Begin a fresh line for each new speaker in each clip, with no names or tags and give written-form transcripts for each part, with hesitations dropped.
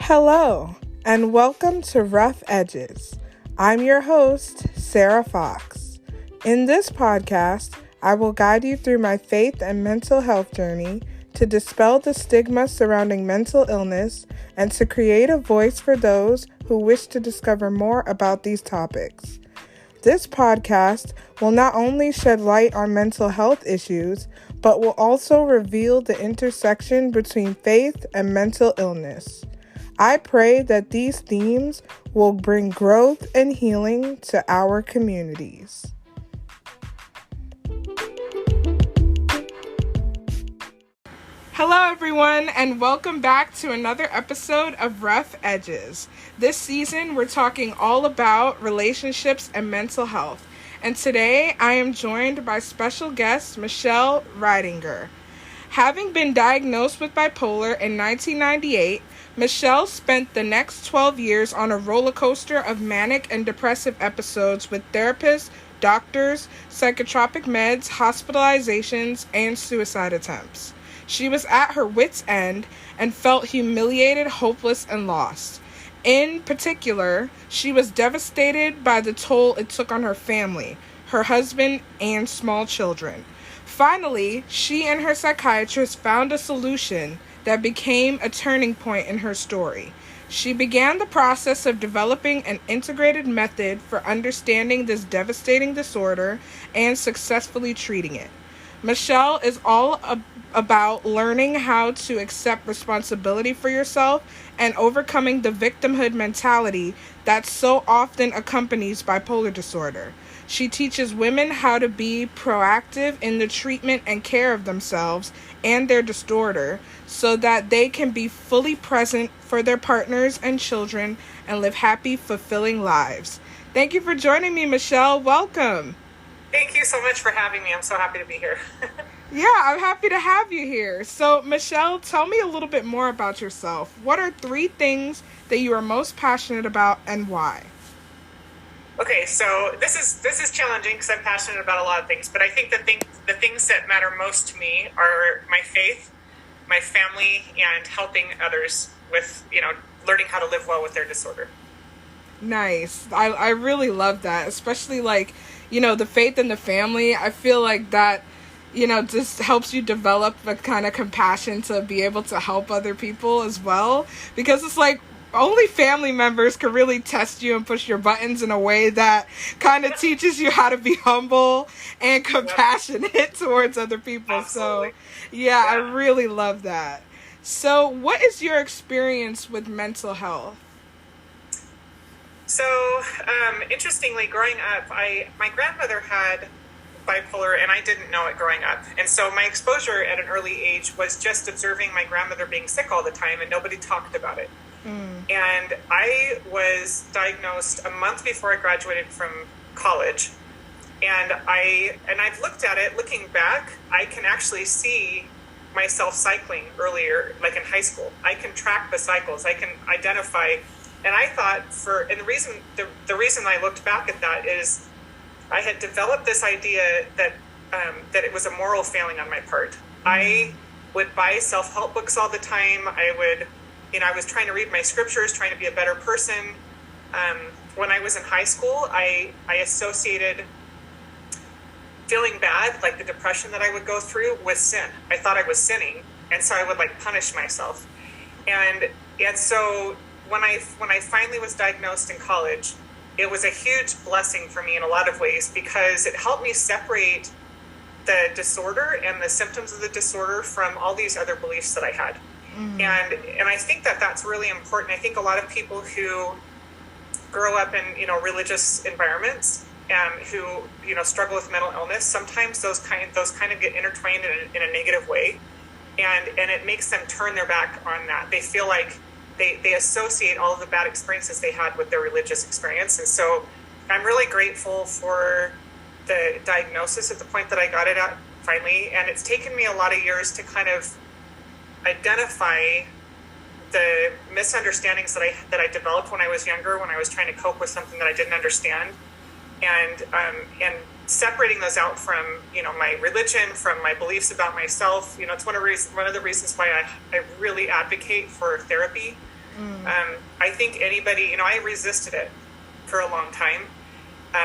Hello, and welcome to Rough Edges. I'm your host, Sarah Fox. In this podcast, I will guide you through my faith and mental health journey to dispel the stigma surrounding mental illness and to create a voice for those who wish to discover more about these topics. This podcast will not only shed light on mental health issues, but will also reveal the intersection between faith and mental illness. I pray that these themes will bring growth and healing to our communities. Hello everyone, and welcome back to another episode of Rough Edges. This season, we're talking all about relationships and mental health. And today, I am joined by special guest Michelle Reittinger. Having been diagnosed with bipolar in 1998, Michelle spent the next 12 years on a roller coaster of manic and depressive episodes with therapists, doctors, psychotropic meds, hospitalizations, and suicide attempts. She was at her wit's end and felt humiliated, hopeless, and lost. In particular, she was devastated by the toll it took on her family, her husband, and small children. Finally, she and her psychiatrist found a solution that became a turning point in her story. She began the process of developing an integrated method for understanding this devastating disorder and successfully treating it. Michelle is all about learning how to accept responsibility for yourself and overcoming the victimhood mentality that so often accompanies bipolar disorder. She teaches women how to be proactive in the treatment and care of themselves and their disorder so that they can be fully present for their partners and children and live happy, fulfilling lives. Thank you for joining me, Michelle. Welcome.
Thank you so much for having me. I'm so happy to be here.
Yeah, I'm happy to have you here. So, Michelle, tell me a little bit more about yourself. What are 3 things that you are most passionate about and why?
Okay, so this is challenging because I'm passionate about a lot of things, but I think the things that matter most to me are my faith, my family, and helping others with, learning how to live well with their disorder.
Nice. I really love that, especially the faith in the family. I feel like that, just helps you develop a kind of compassion to be able to help other people as well, because it's like only family members can really test you and push your buttons in a way that kind of teaches you how to be humble and compassionate towards other people.
Absolutely.
So, yeah, I really love that. So, what is your experience with mental health?
So, interestingly, growing up, my grandmother had bipolar, and I didn't know it growing up. And so my exposure at an early age was just observing my grandmother being sick all the time, and nobody talked about it. And I was diagnosed a month before I graduated from college. And I've looked at it, looking back, I can actually see myself cycling earlier, like in high school. I can track the cycles, I can identify. And I thought the reason I looked back at that is I had developed this idea that it was a moral failing on my part. I would buy self-help books all the time. I was trying to read my scriptures, trying to be a better person. When I was in high school, I associated feeling bad, like the depression that I would go through, with sin. I thought I was sinning, and so I would punish myself. And so when I finally was diagnosed in college, it was a huge blessing for me in a lot of ways, because it helped me separate the disorder and the symptoms of the disorder from all these other beliefs that I had. And I think that that's really important. I think a lot of people who grow up in religious environments and who struggle with mental illness, sometimes those kind of get intertwined in a negative way, and it makes them turn their back on that. They feel like they associate all of the bad experiences they had with their religious experience. And so I'm really grateful for the diagnosis at the point that I got it at finally. And it's taken me a lot of years to kind of identify the misunderstandings that I developed when I was younger, when I was trying to cope with something that I didn't understand, and separating those out from my religion, from my beliefs about myself. It's one of the reasons why I really advocate for therapy I think anybody, I resisted it for a long time.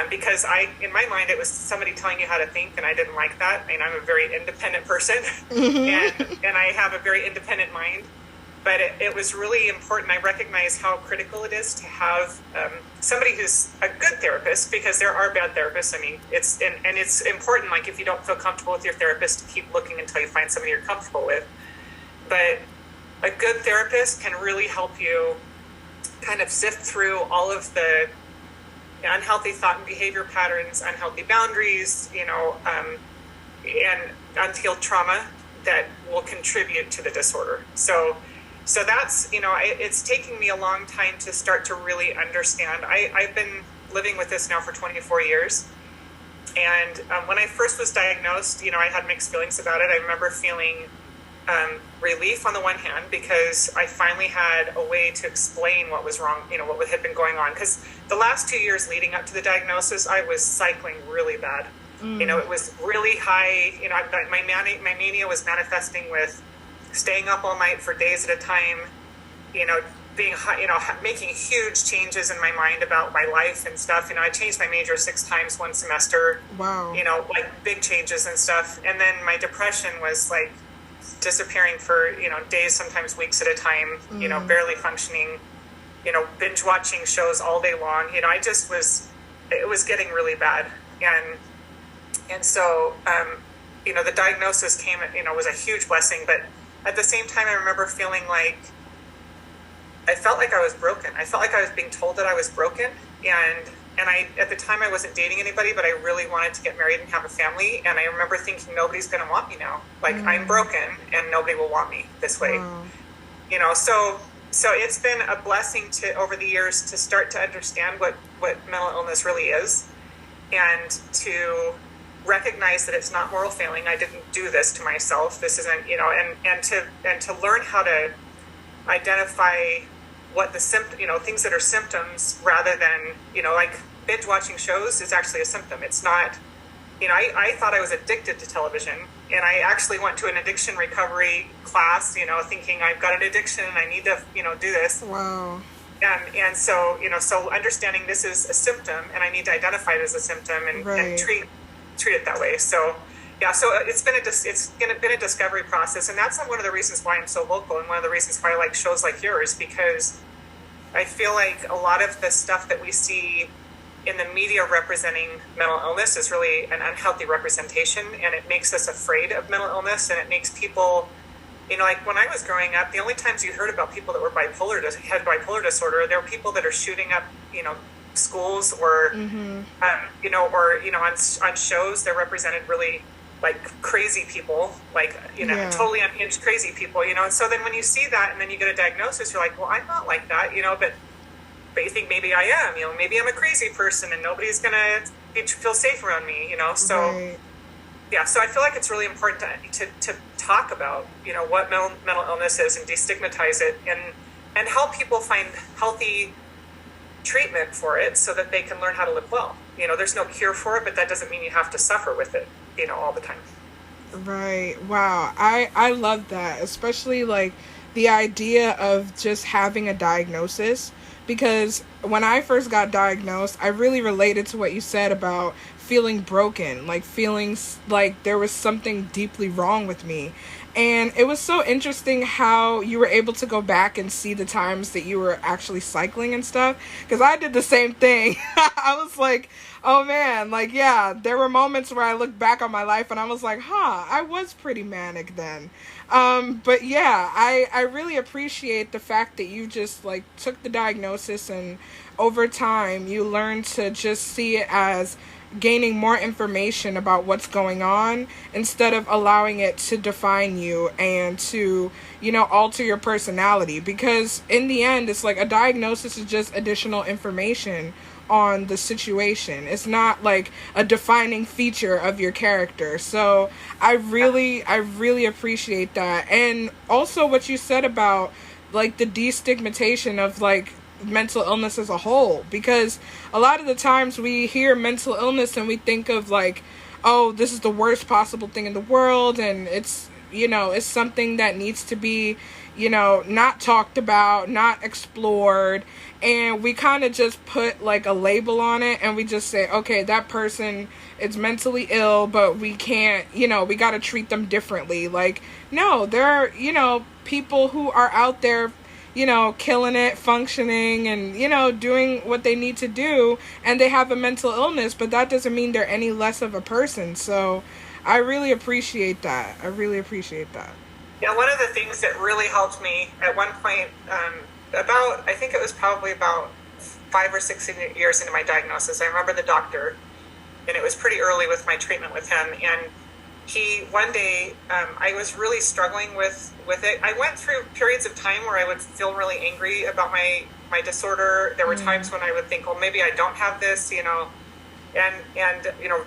Because in my mind, it was somebody telling you how to think, and I didn't like that. I mean, I'm a very independent person, and I have a very independent mind. But it was really important. I recognize how critical it is to have somebody who's a good therapist, because there are bad therapists. I mean, it's important. Like, if you don't feel comfortable with your therapist, to keep looking until you find somebody you're comfortable with. But a good therapist can really help you kind of sift through all of the unhealthy thought and behavior patterns, unhealthy boundaries, and unhealed trauma that will contribute to the disorder. So that's, it's taking me a long time to start to really understand. I've been living with this now for 24 years. And when I first was diagnosed, I had mixed feelings about it. I remember feeling relief on the one hand, because I finally had a way to explain what was wrong, what had been going on. Because the last 2 years leading up to the diagnosis, I was cycling really bad. It was really high. My mania was manifesting with staying up all night for days at a time, being high, making huge changes in my mind about my life and stuff. I changed my major 6 times one semester.
Wow.
Like big changes and stuff. And then my depression was like disappearing for, days, sometimes weeks at a time, barely functioning, binge watching shows all day long. It was getting really bad. And so, the diagnosis came, was a huge blessing. But at the same time, I remember feeling like I felt like I was broken. I felt like I was being told that I was broken. And I, at the time, I wasn't dating anybody, but I really wanted to get married and have a family. And I remember thinking, nobody's going to want me now. Like, I'm broken and nobody will want me this way. So it's been a blessing over the years to start to understand what mental illness really is, and to recognize that it's not moral failing. I didn't do this to myself. This isn't, and to learn how to identify what the things that are symptoms, rather than, like binge watching shows is actually a symptom. It's not, I thought I was addicted to television, and I actually went to an addiction recovery class, thinking I've got an addiction and I need to, do this.
Wow.
And so, so understanding this is a symptom and I need to identify it as a symptom and treat it that way. So, yeah, so it's been a discovery process, and that's one of the reasons why I'm so vocal, and one of the reasons why I like shows like yours, because I feel like a lot of the stuff that we see in the media representing mental illness is really an unhealthy representation, and it makes us afraid of mental illness, and it makes people, like when I was growing up, the only times you heard about people that were had bipolar disorder, there were people that are shooting up, schools, or, on shows, they're represented really like crazy people, like, totally unhinged crazy people, and so then when you see that and then you get a diagnosis, you're like, well, I'm not like that, but you think maybe I am, maybe I'm a crazy person and nobody's gonna feel safe around me, so yeah, so I feel like it's really important to talk about, what mental illness is, and destigmatize it, and help people find healthy treatment for it so that they can learn how to live well. There's no cure for it, but that doesn't mean you have to suffer with it, all the time.
Right. Wow. I love that, especially like the idea of just having a diagnosis, because when I first got diagnosed, I really related to what you said about feeling broken, like feeling like there was something deeply wrong with me. And it was so interesting how you were able to go back and see the times that you were actually cycling and stuff, because I did the same thing. I was like, oh man, like, yeah, there were moments where I looked back on my life and I was like, I was pretty manic then. But yeah, I really appreciate the fact that you just like took the diagnosis, and over time you learned to just see it as gaining more information about what's going on, instead of allowing it to define you and to, alter your personality. Because in the end, it's like a diagnosis is just additional information on the situation. It's not like a defining feature of your character. So I really appreciate that. And also what you said about like the destigmatization of like mental illness as a whole, because a lot of the times we hear mental illness and we think of like, oh, this is the worst possible thing in the world, and it's is something that needs to be, not talked about, not explored. And we kind of just put like a label on it, and we just say, okay, that person is mentally ill, but we can't, we got to treat them differently. Like, no, there are, people who are out there, killing it, functioning, and, doing what they need to do, and they have a mental illness, but that doesn't mean they're any less of a person. So I really appreciate that. Yeah,
one of the things that really helped me at one point, I think it was probably about 5 or 6 years into my diagnosis, I remember the doctor, and it was pretty early with my treatment with him, and one day, I was really struggling with it. I went through periods of time where I would feel really angry about my disorder. There were times when I would think, well, maybe I don't have this, and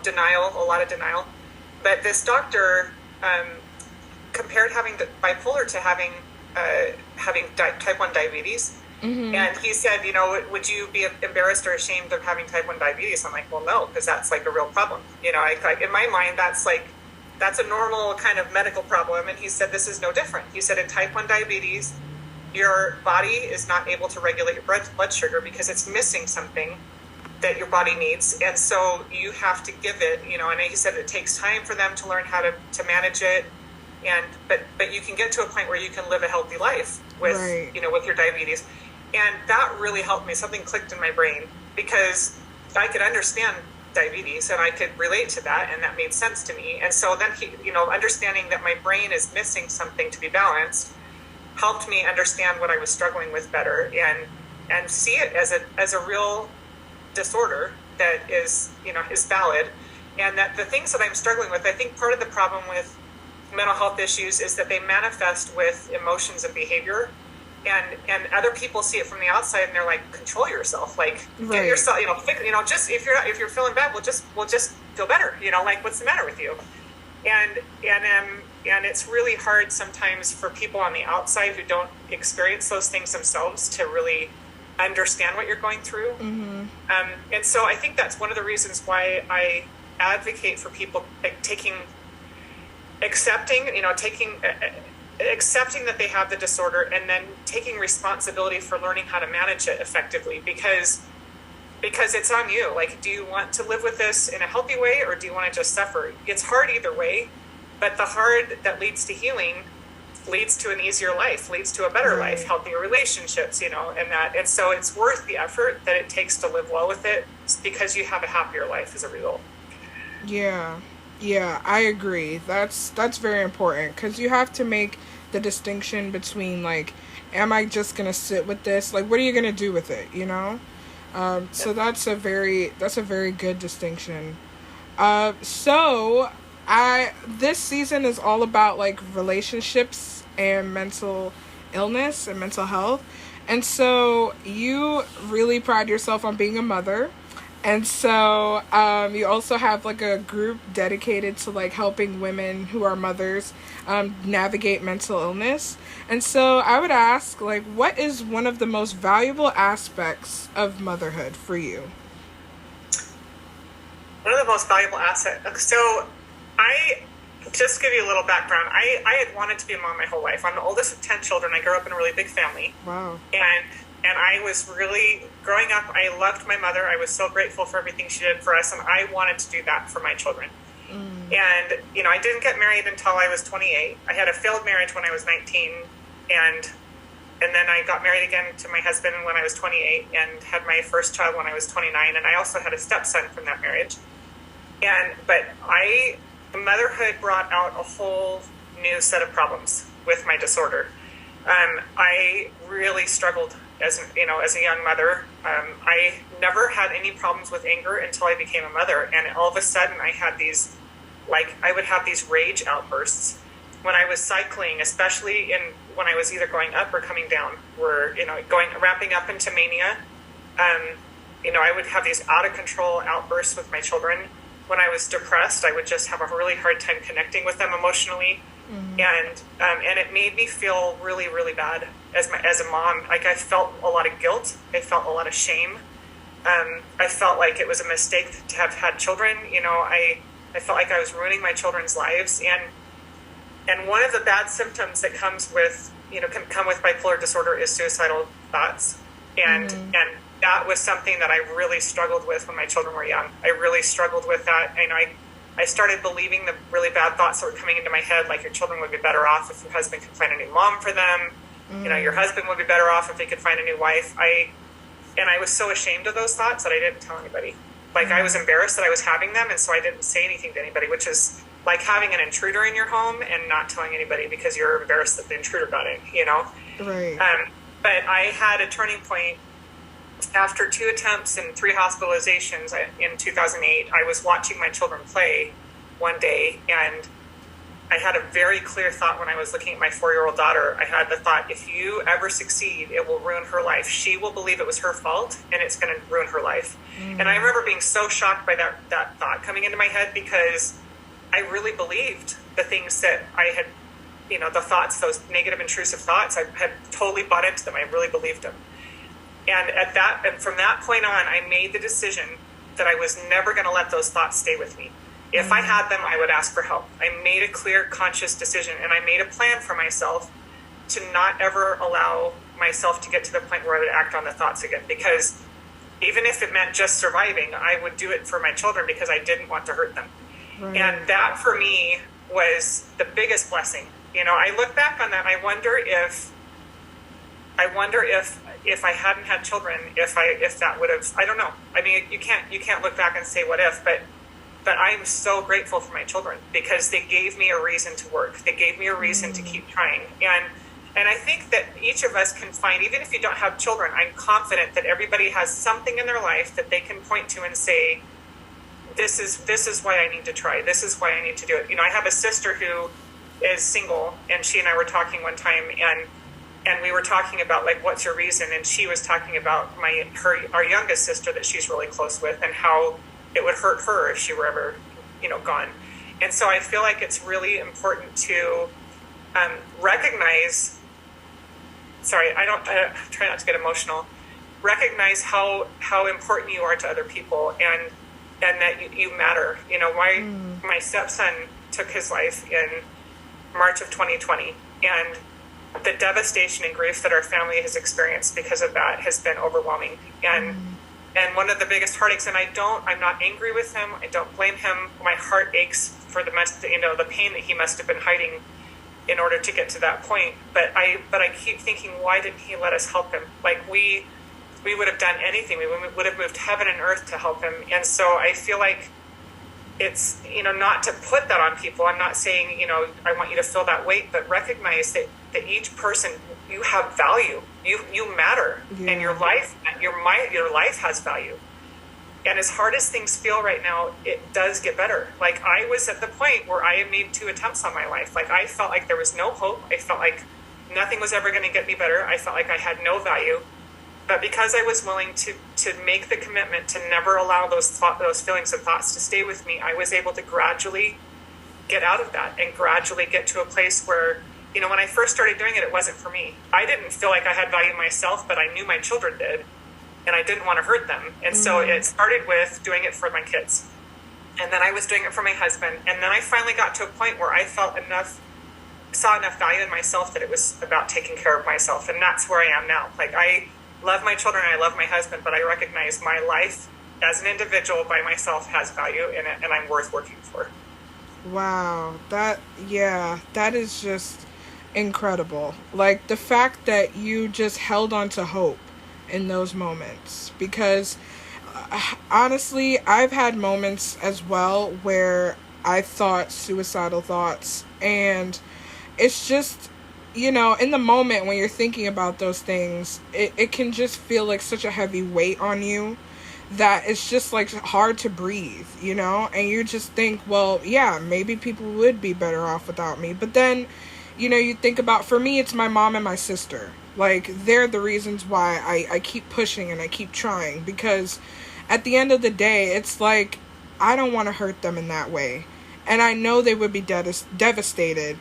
denial, a lot of denial. But this doctor compared having bipolar to having type 1 diabetes.
Mm-hmm.
And he said, would you be embarrassed or ashamed of having type 1 diabetes? I'm like, well, no, because that's like a real problem. In my mind, that's a normal kind of medical problem. And he said, this is no different. He said, in type 1 diabetes, your body is not able to regulate your blood sugar because it's missing something that your body needs. And so you have to give it, and he said it takes time for them to learn how to manage it. But you can get to a point where you can live a healthy life with,
right.
With your diabetes. And that really helped me. Something clicked in my brain because I could understand diabetes and I could relate to that, and that made sense to me. And so then understanding that my brain is missing something to be balanced helped me understand what I was struggling with better and see it as a real disorder that is valid, and that the things that I'm struggling with, I think part of the problem with mental health issues is that they manifest with emotions and behavior. And other people see it from the outside, and they're like, control yourself, like
right.
Get yourself, just if you're feeling bad, we'll just feel better, like what's the matter with you? And it's really hard sometimes for people on the outside who don't experience those things themselves to really understand what you're going through.
Mm-hmm.
And so I think that's one of the reasons why I advocate for people accepting that they have the disorder, and then taking responsibility for learning how to manage it effectively, because it's on you. Like, do you want to live with this in a healthy way, or do you want to just suffer? It's hard either way, but the hard that leads to healing leads to an easier life, leads to a better
right.
life, healthier relationships, and so it's worth the effort that it takes to live well with it, because you have a happier life as a result.
Yeah, I agree. That's very important, because you have to make the distinction between, like, am I just going to sit with this? Like, what are you going to do with it, So that's a very good distinction. So this season is all about, like, relationships and mental illness and mental health. And so you really pride yourself on being a mother. And so you also have like a group dedicated to like helping women who are mothers navigate mental illness. And so I would ask, like, what is one of the most valuable aspects of motherhood for you?
One of the most valuable aspects. So I just give you a little background. I had wanted to be a mom my whole life. I'm the oldest of 10 children. I grew up in a really big family.
Wow.
And I was really, growing up, I loved my mother. I was so grateful for everything she did for us, and I wanted to do that for my children. And, I didn't get married until I was 28. I had a failed marriage when I was 19, and then I got married again to my husband when I was 28 and had my first child when I was 29, and I also had a stepson from that marriage. But motherhood brought out a whole new set of problems with my disorder. I really struggled as a young mother. I never had any problems with anger until I became a mother, and all of a sudden I had I would have these rage outbursts when I was cycling, especially when I was either going up or coming down, ramping up into mania. I would have these out of control outbursts with my children. When I was depressed, I would just have a really hard time connecting with them emotionally. Mm-hmm. And it made me feel really, really bad as a mom. Like, I felt a lot of guilt. I felt a lot of shame. I felt like it was a mistake to have had children. I felt like I was ruining my children's lives. And one of the bad symptoms that comes with, can come with bipolar disorder is suicidal thoughts. And that was something that I really struggled with when my children were young. I really struggled with that. And I started believing the really bad thoughts that were coming into my head, like your children would be better off if your husband could find a new mom for them. Your husband would be better off if he could find a new wife. I was so ashamed of those thoughts that I didn't tell anybody. Like, I was embarrassed that I was having them, and so I didn't say anything to anybody, which is like having an intruder in your home and not telling anybody because you're embarrassed that the intruder got in,
Right.
But I had a turning point after 2 attempts and 3 hospitalizations in 2008. I was watching my children play one day, and I had a very clear thought when I was looking at my 4-year-old daughter. I had the thought, if you ever succeed, it will ruin her life. She will believe it was her fault, and it's going to ruin her life. And I remember being so shocked by that thought coming into my head, because I really believed the things that I had, the thoughts, those negative, intrusive thoughts. I had totally bought into them. I really believed them. And from that point on, I made the decision that I was never going to let those thoughts stay with me. If I had them, I would ask for help. I made a clear, conscious decision, and I made a plan for myself to not ever allow myself to get to the point where I would act on the thoughts again. Because even if it meant just surviving, I would do it for my children because I didn't want to hurt them. Right. And that, for me, was the biggest blessing. I look back on that, and I wonder if I hadn't had children, if that would have, I don't know. I mean, you can't look back and say what if, but I'm so grateful for my children because they gave me a reason to work. They gave me a reason to keep trying. And I think that each of us can find, even if you don't have children, I'm confident that everybody has something in their life that they can point to and say, this is why I need to try. This is why I need to do it. I have a sister who is single, and she and I were talking one time, and we were talking about, like, what's your reason? And she was talking about our youngest sister that she's really close with, and how it would hurt her if she were ever, gone. And so I feel like it's really important to recognize. Sorry, I try not to get emotional. Recognize how important you are to other people, and that you matter. My stepson took his life in March of 2020, and the devastation and grief that our family has experienced because of that has been overwhelming. And one of the biggest heartaches, and I'm not angry with him. I don't blame him. My heart aches for the pain that he must have been hiding in order to get to that point. But I keep thinking, why didn't he let us help him? Like, we would have done anything. We would have moved heaven and earth to help him. And so I feel like it's, not to put that on people. I'm not saying, I want you to feel that weight, but recognize that each person, you have value. You matter. Yeah. And your life has value. And as hard as things feel right now, it does get better. Like, I was at the point where I had made 2 attempts on my life. Like, I felt like there was no hope. I felt like nothing was ever going to get me better. I felt like I had no value. But because I was willing to make the commitment to never allow those feelings and thoughts to stay with me, I was able to gradually get out of that and gradually get to a place where, when I first started doing it, it wasn't for me. I didn't feel like I had value myself, but I knew my children did, and I didn't want to hurt them. And so it started with doing it for my kids. And then I was doing it for my husband. And then I finally got to a point where I saw enough value in myself that it was about taking care of myself. And that's where I am now. Like, I love my children, I love my husband, but I recognize my life as an individual by myself has value in it, and I'm worth working for.
Wow. That is just incredible. Like, the fact that you just held on to hope in those moments, because honestly, I've had moments as well where I thought suicidal thoughts, and it's just, in the moment when you're thinking about those things, it can just feel like such a heavy weight on you that it's just like hard to breathe, and you just think, well, yeah, maybe people would be better off without me. But then, you think about, for me, it's my mom and my sister. Like, they're the reasons why I keep pushing and I keep trying, because at the end of the day, it's like, I don't want to hurt them in that way. And I know they would be devastated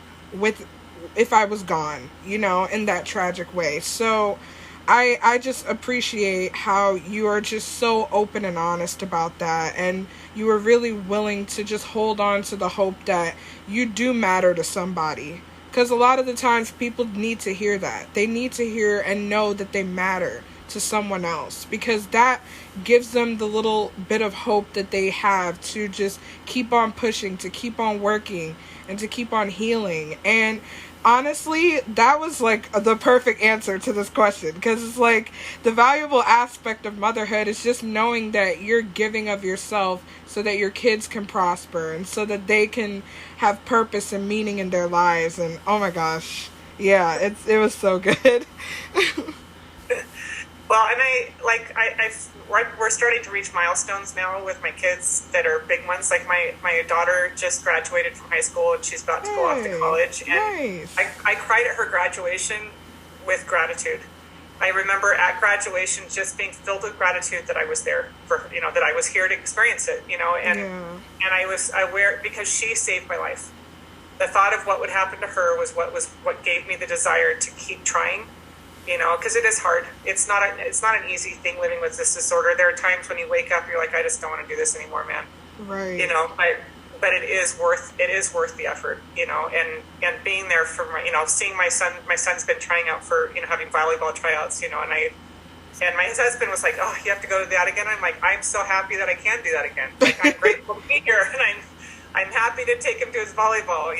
if I was gone, in that tragic way. So I just appreciate how you are just so open and honest about that, and you are really willing to just hold on to the hope that you do matter to somebody. Because a lot of the times people need to hear that. They need to hear and know that they matter to someone else, because that gives them the little bit of hope that they have to just keep on pushing, to keep on working, and to keep on healing. And honestly, that was like the perfect answer to this question, because it's like the valuable aspect of motherhood is just knowing that you're giving of yourself so that your kids can prosper and so that they can have purpose and meaning in their lives. And oh my gosh, yeah, it was so good.
Well, and we're starting to reach milestones now with my kids that are big ones. Like my daughter just graduated from high school and she's about to go off to college. And
Nice.
I cried at her graduation with gratitude. I remember at graduation just being filled with gratitude that I was there for, that I was here to experience it, and I was aware because she saved my life. The thought of what would happen to her was what gave me the desire to keep trying. Because it is hard. It's not an easy thing living with this disorder. There are times when you wake up, you're like, I just don't want to do this anymore, man.
Right.
But it is worth the effort, and being there for my, seeing my son's been trying out for, having volleyball tryouts, and my husband was like, oh, you have to go to that again. I'm like, I'm so happy that I can do that again. Like, I'm grateful to be here, and I'm happy to take him to his volleyball.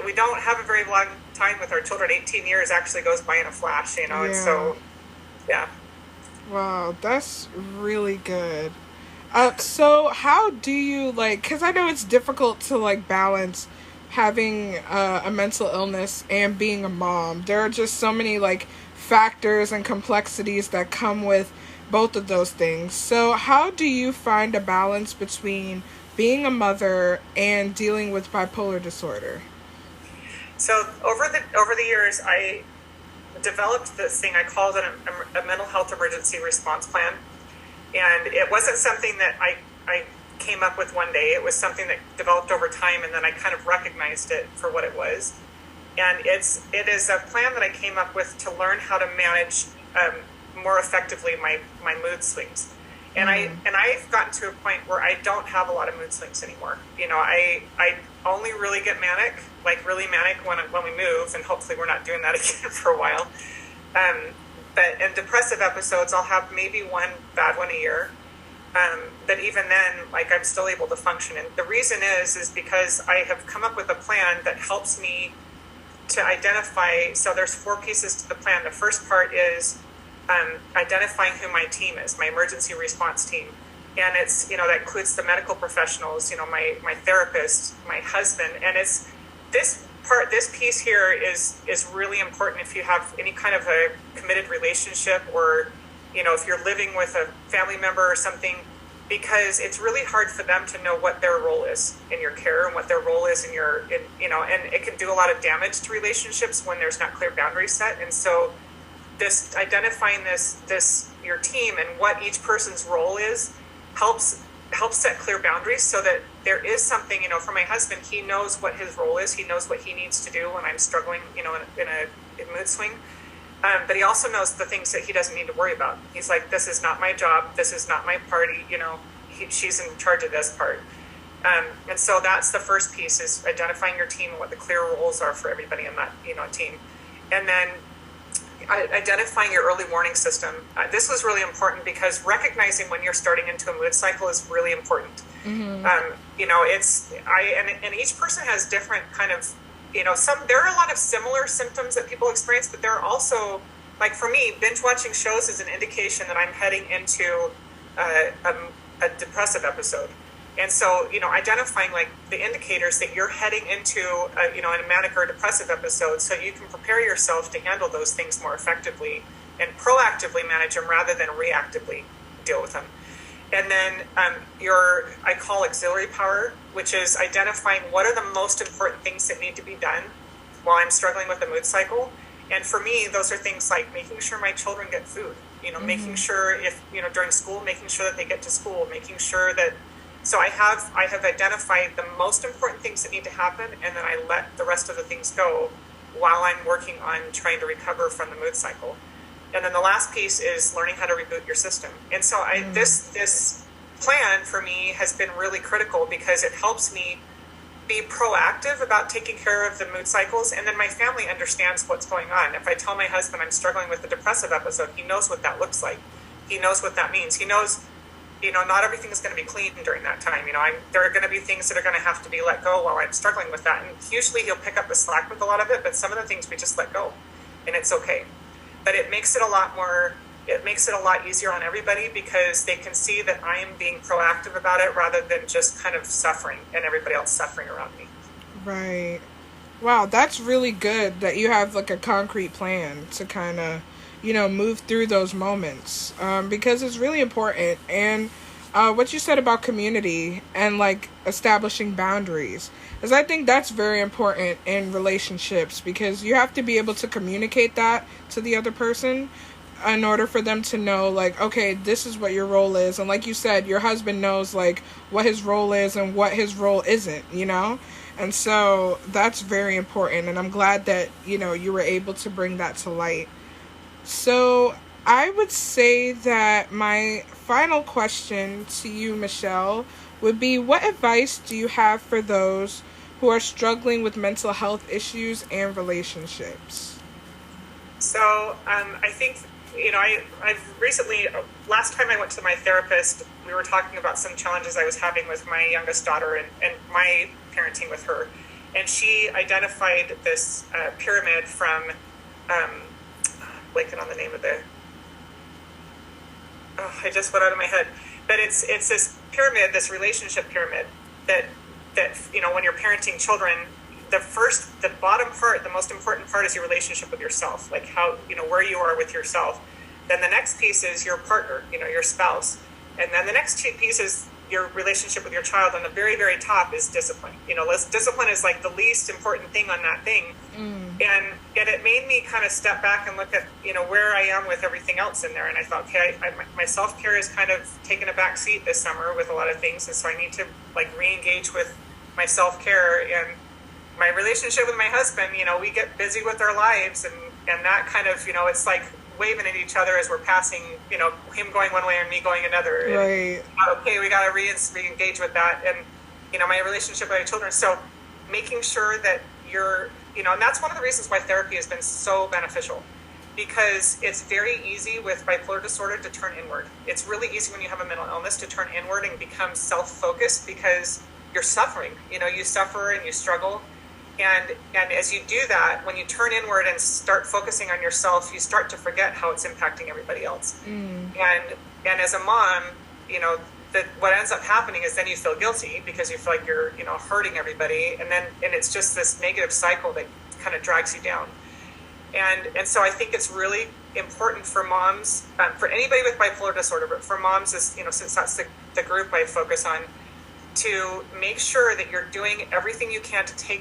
We don't have a very long time with our children. 18 years actually goes by in a flash, and so, yeah.
Wow, that's really good. So how do you, because I know it's difficult to, balance having a mental illness and being a mom. There are just so many, factors and complexities that come with both of those things. So how do you find a balance between being a mother and dealing with bipolar disorder?
So over the years, I developed this thing. I called it a mental health emergency response plan, and it wasn't something that I came up with one day. It was something that developed over time, and then I kind of recognized it for what it was. And it is a plan that I came up with to learn how to manage more effectively my mood swings. And I've gotten to a point where I don't have a lot of mood swings anymore. I only really get manic, really manic when we move, and hopefully we're not doing that again for a while. But in depressive episodes, I'll have maybe one bad one a year. But even then, I'm still able to function. And the reason is because I have come up with a plan that helps me to identify. So there's 4 pieces to the plan. The first part is identifying who my team is, my emergency response team. And it's, that includes the medical professionals, my therapist, my husband. And it's this piece here is really important if you have any kind of a committed relationship, or, if you're living with a family member or something, because it's really hard for them to know what their role is in your care and what their role is and it can do a lot of damage to relationships when there's not clear boundaries set. And so this identifying this your team and what each person's role is helps set clear boundaries, so that there is something, for my husband, he knows what his role is. He knows what he needs to do when I'm struggling, in a mood swing. But he also knows the things that he doesn't need to worry about. He's like, this is not my job. This is not my party. She's in charge of this part. And so that's the first piece, is identifying your team and what the clear roles are for everybody in that, team. And then identifying your early warning system. This was really important because recognizing when you're starting into a mood cycle is really important. Mm-hmm. And each person has different kind of, there are a lot of similar symptoms that people experience, but there are also, for me, binge watching shows is an indication that I'm heading into a depressive episode. And so, identifying the indicators that you're heading into, a manic or depressive episode, so you can prepare yourself to handle those things more effectively and proactively manage them rather than reactively deal with them. And then I call auxiliary power, which is identifying what are the most important things that need to be done while I'm struggling with the mood cycle. And for me, those are things like making sure my children get food, mm-hmm. making sure if, during school, making sure that they get to school, making sure that. So I have identified the most important things that need to happen, and then I let the rest of the things go while I'm working on trying to recover from the mood cycle. And then the last piece is learning how to reboot your system. And so this plan for me has been really critical because it helps me be proactive about taking care of the mood cycles. And then my family understands what's going on. If I tell my husband I'm struggling with a depressive episode, he knows what that looks like. He knows what that means. He knows, not everything is going to be clean during that time. There are going to be things that are going to have to be let go while I'm struggling with that. And usually he'll pick up the slack with a lot of it, but some of the things we just let go, and it's okay. But it makes it a lot easier on everybody because they can see that I am being proactive about it rather than just kind of suffering and everybody else suffering around me.
Right. Wow, that's really good that you have like a concrete plan to kind of, move through those moments, because it's really important. And what you said about community and like establishing boundaries, is I think that's very important in relationships because you have to be able to communicate that to the other person in order for them to know, like, okay, this is what your role is. And like you said, your husband knows like what his role is and what his role isn't, And so that's very important. And I'm glad that, you were able to bring that to light. So I would say that my final question to you, Michelle, would be, what advice do you have for those who are struggling with mental health issues and relationships?
So I think, I've recently, last time I went to my therapist, we were talking about some challenges I was having with my youngest daughter and my parenting with her. And she identified this pyramid from, blanking on the name of I just went out of my head. But it's this pyramid, this relationship pyramid that when you're parenting children, the bottom part, the most important part is your relationship with yourself, like how, where you are with yourself. Then the next piece is your partner, your spouse. And then the next two pieces, your relationship with your child. And the very, very top is discipline. Discipline is like the least important thing on that thing. And it made me kind of step back and look at, where I am with everything else in there. And I thought, okay, my self-care is kind of taken a back seat this summer with a lot of things. And so I need to like re-engage with my self-care and my relationship with my husband. We get busy with our lives and that kind of, it's like waving at each other as we're passing, him going one way and me going another.
Right.
And, okay, we got to re-engage with that. And, my relationship with my children. So making sure that you're, and that's one of the reasons why therapy has been so beneficial, because it's very easy with bipolar disorder to turn inward. It's really easy when you have a mental illness to turn inward and become self-focused because you're suffering. You suffer and you struggle. And as you do that, when you turn inward and start focusing on yourself, you start to forget how it's impacting everybody else. And as a mom, what ends up happening is then you feel guilty because you feel like you're, hurting everybody. And it's just this negative cycle that kind of drags you down. And so I think it's really important for moms, for anybody with bipolar disorder, but for moms, since that's the group I focus on, to make sure that you're doing everything you can to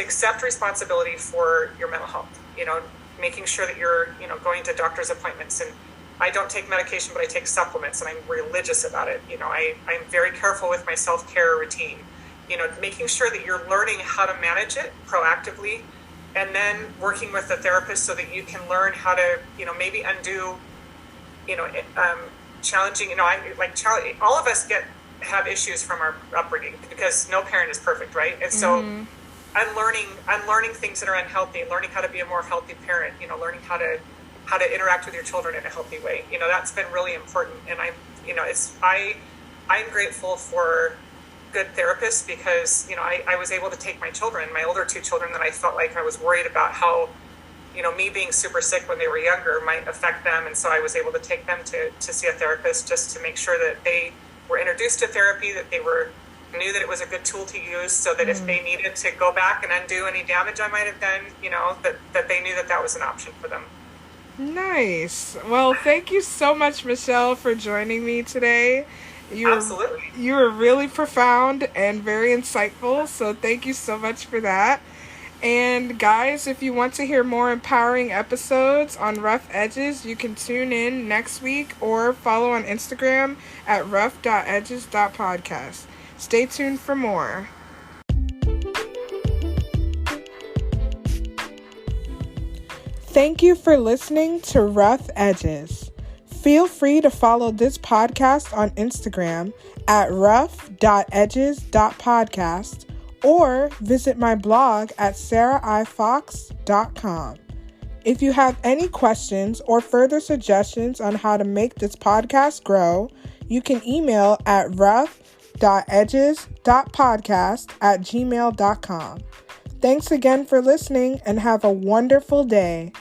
accept responsibility for your mental health, making sure that you're, going to doctor's appointments. And I don't take medication, but I take supplements, and I'm religious about it. I'm very careful with my self-care routine, making sure that you're learning how to manage it proactively, and then working with a therapist so that you can learn how to, maybe undo, challenging, all of us have issues from our upbringing because no parent is perfect, right? And so unlearning things that are unhealthy, learning how to be a more healthy parent, learning how to interact with your children in a healthy way. That's been really important. And I'm grateful for good therapists because, I was able to take my children, my older two children that I felt like I was worried about how, me being super sick when they were younger might affect them. And so I was able to take them to see a therapist just to make sure that they were introduced to therapy, that they knew that it was a good tool to use so that if they needed to go back and undo any damage I might have done, that they knew that was an option for them.
Nice. Well, thank you so much, Michelle, for joining me today.
Absolutely.
You were really profound and very insightful, so thank you so much for that. And guys, if you want to hear more empowering episodes on Rough Edges, you can tune in next week or follow on Instagram at rough.edges.podcast. Stay tuned for more. Thank you for listening to Rough Edges. Feel free to follow this podcast on Instagram at rough.edges.podcast or visit my blog at sarahifox.com. If you have any questions or further suggestions on how to make this podcast grow, you can email at rough.edges.podcast@gmail.com. Thanks again for listening and have a wonderful day.